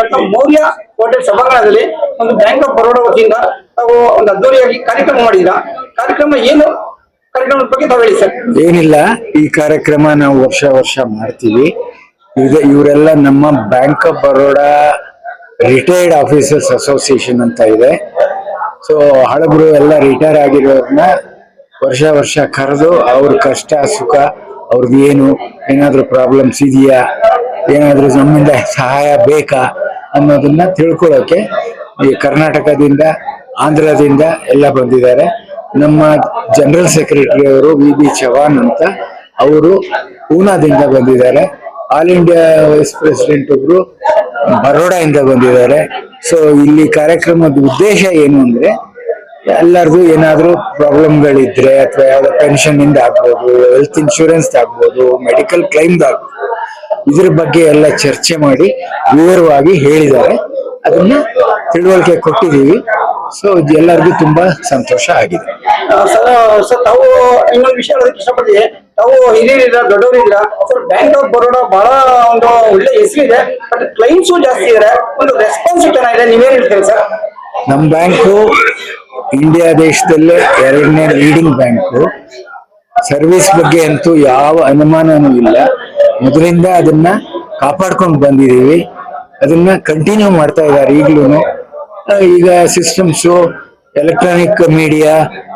Doctor Maurya hotel ಸಭಾಂಗಣದಲ್ಲಿ ಒಂದು bank of Baroda ವತಿಯಿಂದ ತಾವು ಒಂದು ಅದ್ದೂರಿಯಾಗಿ ಕಾರ್ಯಕ್ರಮ ಮಾಡಿದ್ರ. ಕಾರ್ಯಕ್ರಮ ಏನು, ಕಾರ್ಯಕ್ರಮದ ಬಗ್ಗೆ ತಾವು ಹೇಳಿ ಸರ್. ಏನಿಲ್ಲ, ಈ ಕಾರ್ಯಕ್ರಮ ನಾವು ವರ್ಷ ವರ್ಷ ಮಾಡ್ತೀವಿ. ಇವರೆಲ್ಲ ನಮ್ಮ bank of Baroda retired officers association ಅಂತ ಇದೆ. ಸೊ ಹಳಬರು ಎಲ್ಲ ರಿಟೈರ್ ಆಗಿರೋರ್ನ ವರ್ಷ ವರ್ಷ ಕರೆದು ಅವ್ರ ಕಷ್ಟ ಸುಖ, ಅವ್ರದ್ದು ಏನು, ಏನಾದ್ರು ಪ್ರಾಬ್ಲಮ್ಸ್ ಇದೆಯಾ, ಏನಾದ್ರು ನಮ್ಮಿಂದ ಸಹಾಯ ಬೇಕಾ ಅನ್ನೋದನ್ನ ತಿಳ್ಕೊಳ್ಳೋಕೆ ಈ ಕರ್ನಾಟಕದಿಂದ, ಆಂಧ್ರದಿಂದ ಎಲ್ಲ ಬಂದಿದ್ದಾರೆ. ನಮ್ಮ ಜನರಲ್ ಸೆಕ್ರೆಟರಿ ಅವರು ವಿ ಚವಾನ್ ಅಂತ, ಅವರು ಪೂನಾದಿಂದ ಬಂದಿದ್ದಾರೆ. ಆಲ್ ಇಂಡಿಯಾ ವೈಸ್ ಪ್ರೆಸಿಡೆಂಟ್ ಒಬ್ರು ಬರೋಡಾ ಇಂದ ಬಂದಿದ್ದಾರೆ. ಸೊ ಇಲ್ಲಿ ಕಾರ್ಯಕ್ರಮದ ಉದ್ದೇಶ ಏನು ಅಂದ್ರೆ, ಎಲ್ಲರಿಗೂ ಏನಾದ್ರು ಪ್ರಾಬ್ಲಮ್ಗಳಿದ್ರೆ ಅಥವಾ ಯಾವ್ದೋ ಪೆನ್ಷನ್ ಇಂದ ಆಗ್ಬೋದು, ಹೆಲ್ತ್ ಇನ್ಶೂರೆನ್ಸ್ ಆಗ್ಬೋದು, ಮೆಡಿಕಲ್ ಕ್ಲೈಮ್ ಆಗ್ಬೋದು, ಇದ್ರ ಬಗ್ಗೆ ಎಲ್ಲ ಚರ್ಚೆ ಮಾಡಿ ವಿವರವಾಗಿ ಹೇಳಿದ್ದಾರೆ. ಅದನ್ನ ತಿಳುವಳಿಕೆ ಕೊಟ್ಟಿದ್ದೀವಿ. ಸೊ ಎಲ್ಲರಿಗೂ ತುಂಬಾ ಸಂತೋಷ ಆಗಿದೆ. ಸರ್ ತಾವು ಇನ್ನೊಂದು ವಿಷಯ ಹೇಳೋದಕ್ಕೆ ಇಷ್ಟಪಡ್ತೀವಿ. ತಾವು ಹಿರಿಯರಿದ್ರ, ದೊಡ್ಡವರಿದ್ರ, ಸರ್ ಬ್ಯಾಂಕ್ ಆಫ್ ಬರೋಡಾ ಬಹಳ ಒಂದು ಒಳ್ಳೆ ಹೆಸರಿದೆ, ಬಟ್ ಕ್ಲೈಮ್ಸ್ ಜಾಸ್ತಿ ಇದೆ, ಒಂದು ರೆಸ್ಪಾನ್ಸ್ ಚೆನ್ನಾಗಿದೆ. ನೀವೇನ್ ಹೇಳ್ತೀರಿ ಸರ್? ನಮ್ ಬ್ಯಾಂಕು ಇಂಡಿಯಾ ದೇಶದಲ್ಲೇ 2ನೇ ಲೀಡಿಂಗ್ ಬ್ಯಾಂಕು. ಸರ್ವಿಸ್ ಬಗ್ಗೆ ಅಂತೂ ಯಾವ ಅನುಮಾನನೂ ಇಲ್ಲ. ಮೊದಲಿಂದ ಅದನ್ನ ಕಾಪಾಡ್ಕೊಂಡು ಬಂದಿದೀವಿ, ಅದನ್ನ ಕಂಟಿನ್ಯೂ ಮಾಡ್ತಾ ಇದ್ದಾರೆ ಈಗ್ಲೂ. ಈಗ ಸಿಸ್ಟಮ್ಸು, ಎಲೆಕ್ಟ್ರಾನಿಕ್ ಮೀಡಿಯಾ,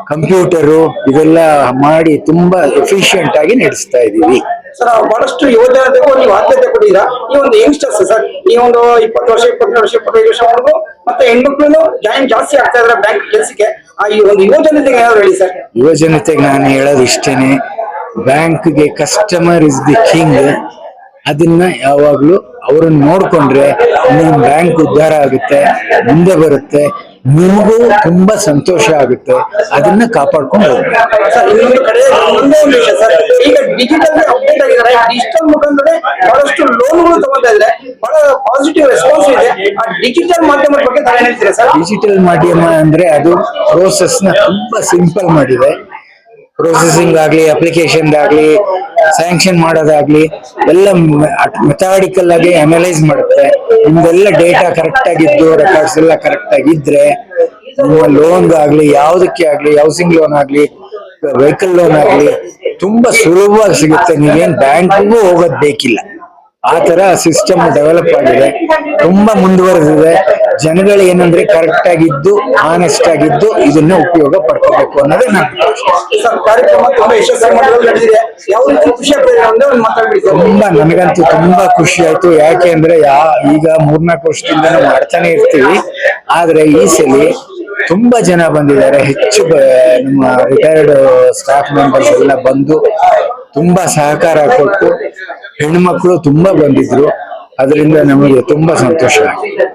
ಕಂಪ್ಯೂಟರು ಇದೆಲ್ಲ ಮಾಡಿ ತುಂಬಾ ಎಫಿಷಿಯಂಟ್ ಆಗಿ ನಡೆಸ್ತಾ ಇದೀವಿ. ಸರ್ ಬಹಳಷ್ಟು ಯುವಜನತೆಗೂ ನೀವು ಆದ್ಯತೆ ಕೊಟ್ಟಿದ್ದೀರಾ. ಈ ಒಂದು ಯಂಗ್ಸ್ಟರ್ಸ್ ಸರ್, ಈ ಒಂದು 20 ವರ್ಷ, 22 ವರ್ಷ, 25 ವರ್ಷ ಹುಡುಗರು ಮತ್ತೆ ಹೆಣ್ಮಕ್ಳು ಜಾಸ್ತಿ ಆಗ್ತಾ ಇದಾರೆ ಬ್ಯಾಂಕ್ ಕೆಲಸಕ್ಕೆ. ಈ ಒಂದು ಯುವಜನತೆಗೆ ಏನಾದ್ರು ಹೇಳಿ ಸರ್. ಯುವಜನತೆಗೆ ನಾನು ಹೇಳೋದು ಇಷ್ಟೇನೆ, ಬ್ಯಾಂಕ್ಗೆ ಕಸ್ಟಮರ್ ಇಸ್ ದಿ ಕಿಂಗ್. ಅದನ್ನ ಯಾವಾಗ್ಲೂ ಅವ್ರನ್ನ ನೋಡ್ಕೊಂಡ್ರೆ ನಿಮ್ ಬ್ಯಾಂಕ್ ಉದ್ಧಾರ ಆಗುತ್ತೆ, ಮುಂದೆ ಬರುತ್ತೆ, ನಿಮಗೂ ತುಂಬಾ ಸಂತೋಷ ಆಗುತ್ತೆ. ಅದನ್ನ ಕಾಪಾಡ್ಕೊಂಡು ಹೋಗ್ಬೇಕು. ಸರ್ ಇನ್ನೊಂದು ಕಡೆ ಒಂದು ವಿಷಯ ಸರ್, ಈಗ ಡಿಜಿಟಲ್ ಅಪ್ಡೇಟ್ ಆಗಿದ್ದಾರೆ. ಡಿಜಿಟಲ್ ಮುಖಾಂತರ ಬಹಳಷ್ಟು ಲೋನ್ಗಳು ತಗೋತಾ ಇದ್ದಾರೆ, ಬಹಳ ಪಾಸಿಟಿವ್ ರೆಸ್ಪಾನ್ಸ್ ಇದೆ. ಆ ಡಿಜಿಟಲ್ ಮಾಧ್ಯಮದ ಬಗ್ಗೆ ತಾವೇನ್ ಹೇಳ್ತೀರಾ ಸರ್? ಡಿಜಿಟಲ್ ಮಾಧ್ಯಮ ಅಂದ್ರೆ ಅದು ಪ್ರೋಸೆಸ್ ನ ತುಂಬಾ ಸಿಂಪಲ್ ಮಾಡಿದೆ. ಪ್ರೊಸೆಸಿಂಗ್ ಆಗ್ಲಿ, ಅಪ್ಲಿಕೇಶನ್ ಆಗ್ಲಿ, ಸ್ಯಾಂಕ್ಷನ್ ಮಾಡೋದಾಗ್ಲಿ ಎಲ್ಲ ಮೆಥಾಡಿಕಲ್ ಆಗಿ ಅನಲೈಸ್ ಮಾಡುತ್ತೆ. ನಿಮ್ದೆಲ್ಲ ಡೇಟಾ ಕರೆಕ್ಟ್ ಆಗಿದ್ದು, ರೆಕಾರ್ಡ್ಸ್ ಎಲ್ಲ ಕರೆಕ್ಟ್ ಆಗಿದ್ರೆ ನಿಮ್ಮ ಲೋನ್ ಆಗ್ಲಿ, ಯಾವುದಕ್ಕೆ ಆಗ್ಲಿ, ಹೌಸಿಂಗ್ ಲೋನ್ ಆಗ್ಲಿ, ವೆಹಿಕಲ್ ಲೋನ್ ಆಗ್ಲಿ ತುಂಬಾ ಸುಲಭವಾಗಿ ಸಿಗುತ್ತೆ. ನೀವೇನ್ ಬ್ಯಾಂಕ್ಗೂ ಹೋಗೋದ್ ಬೇಕಿಲ್ಲ. ಆ ತರ ಸಿಸ್ಟಮ್ ಡೆವಲಪ್ ಆಗಿದೆ, ತುಂಬಾ ಮುಂದುವರೆದಿದೆ. ಜನಗಳು ಏನಂದ್ರೆ ಕರೆಕ್ಟ್ ಆಗಿದ್ದು, ಆನೆಸ್ಟ್ ಆಗಿದ್ದು ಇದನ್ನ ಉಪಯೋಗ ಪಡ್ಕೋಬೇಕು ಅನ್ನೋದೇ ನನ್ನ ಕಾರ್ಯಕ್ರಮ. ತುಂಬಾ ನನಗಂತೂ ತುಂಬಾ ಖುಷಿ ಆಯ್ತು. ಯಾಕೆ ಅಂದ್ರೆ ಈಗ 3-4 ವರ್ಷದಿಂದ ಮಾಡ್ತಾನೆ ಇರ್ತೀವಿ, ಆದ್ರೆ ಈ ಸಲ ತುಂಬಾ ಜನ ಬಂದಿದ್ದಾರೆ. ಹೆಚ್ಚು ನಮ್ಮ ರಿಟೈರ್ಡ್ ಸ್ಟಾಫ್ ಮೆಂಬರ್ಸ್ ಎಲ್ಲ ಬಂದು ತುಂಬಾ ಸಹಕಾರ ಕೊಟ್ಟು, ಹೆಣ್ಮಕ್ಳು ತುಂಬಾ ಬಂದಿದ್ರು. ಅದರಿಂದ ನಮಗೆ ತುಂಬಾ ಸಂತೋಷ ಆಗಿದೆ.